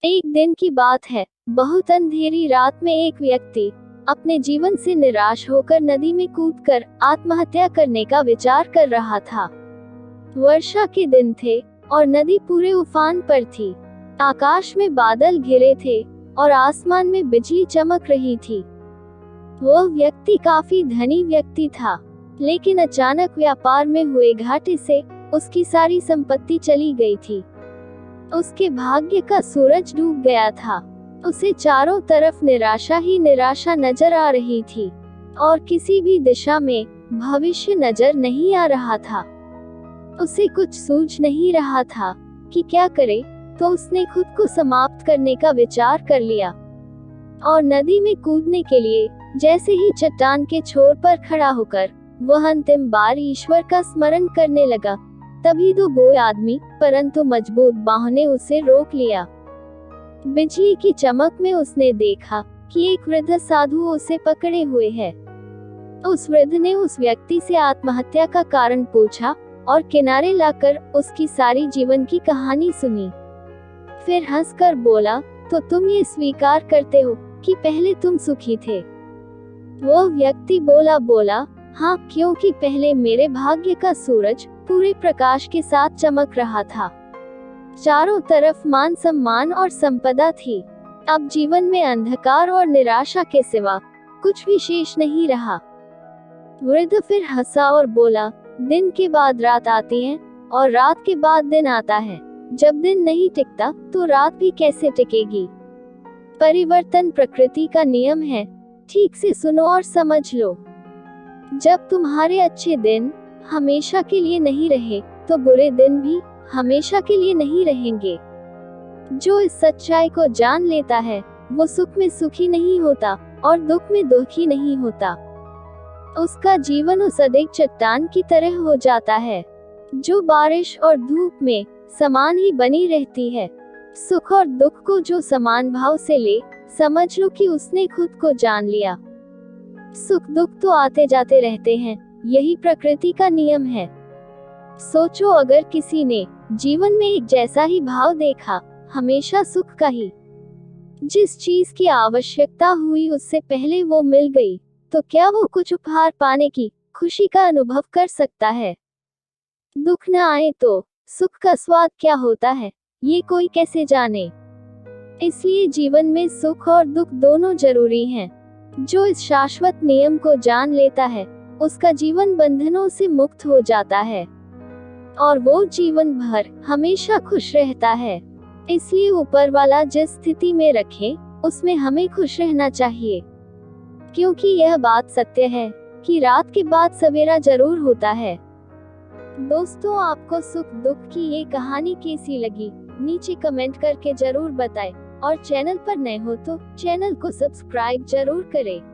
एक दिन की बात है। बहुत अंधेरी रात में एक व्यक्ति अपने जीवन से निराश होकर नदी में कूदकर आत्महत्या करने का विचार कर रहा था। वर्षा के दिन थे और नदी पूरे उफान पर थी। आकाश में बादल घिरे थे और आसमान में बिजली चमक रही थी। वह व्यक्ति काफी धनी व्यक्ति था, लेकिन अचानक व्यापार में हुए घाटे से उसकी सारी संपत्ति चली गई थी। उसके भाग्य का सूरज डूब गया था। उसे चारों तरफ निराशा ही निराशा नजर आ रही थी और किसी भी दिशा में भविष्य नजर नहीं आ रहा था। उसे कुछ सूझ नहीं रहा था कि क्या करे, तो उसने खुद को समाप्त करने का विचार कर लिया और नदी में कूदने के लिए जैसे ही चट्टान के छोर पर खड़ा होकर वह अंतिम बार ईश्वर का स्मरण करने लगा, तभी दो बोए आदमी परंतु मजबूत बाहों ने उसे रोक लिया। बिजली की चमक में उसने देखा कि एक वृद्ध साधु उसे पकड़े हुए है। उस वृद्ध ने उस व्यक्ति से आत्महत्या का कारण पूछा और किनारे लाकर उसकी सारी जीवन की कहानी सुनी। फिर हंसकर बोला, तो तुम ये स्वीकार करते हो कि पहले तुम सुखी थे? वो व्यक्ति बोला, हाँ, क्योंकि पहले मेरे भाग्य का सूरज पूरे प्रकाश के साथ चमक रहा था। चारों तरफ मान सम्मान और संपदा थी। अब जीवन में अंधकार और निराशा के सिवा कुछ भी शेष नहीं रहा। वृद्ध फिर हंसा और बोला, दिन के बाद रात आती है और रात के बाद दिन आता है। जब दिन नहीं टिकता तो रात भी कैसे टिकेगी? परिवर्तन प्रकृति का नियम है, ठीक से सुनो और समझ लो। जब तुम्हारे अच्छे दिन हमेशा के लिए नहीं रहे, तो बुरे दिन भी हमेशा के लिए नहीं रहेंगे। जो इस सच्चाई को जान लेता है, वो सुख में सुखी नहीं होता और दुख में दुखी नहीं होता। उसका जीवन उस अडिग चट्टान की तरह हो जाता है, जो बारिश और धूप में समान ही बनी रहती है। सुख और दुख को जो समान भाव से ले, समझ लो कि उसने खुद को जान लिया। सुख दुख तो आते जाते रहते हैं, यही प्रकृति का नियम है। सोचो, अगर किसी ने जीवन में एक जैसा ही भाव देखा, हमेशा सुख का ही, जिस चीज की आवश्यकता हुई उससे पहले वो मिल गई, तो क्या वो कुछ उपहार पाने की खुशी का अनुभव कर सकता है? दुख न आए तो सुख का स्वाद क्या होता है, ये कोई कैसे जाने? इसलिए जीवन में सुख और दुख दोनों जरूरी हैं। जो इस शाश्वत नियम को जान लेता है, उसका जीवन बंधनों से मुक्त हो जाता है और वो जीवन भर हमेशा खुश रहता है। इसलिए ऊपर वाला जिस स्थिति में रखे, उसमें हमें खुश रहना चाहिए, क्योंकि यह बात सत्य है कि रात के बाद सवेरा जरूर होता है। दोस्तों, आपको सुख दुख की ये कहानी कैसी लगी, नीचे कमेंट करके जरूर बताएं और चैनल पर नए हो तो चैनल को सब्सक्राइब जरूर करें।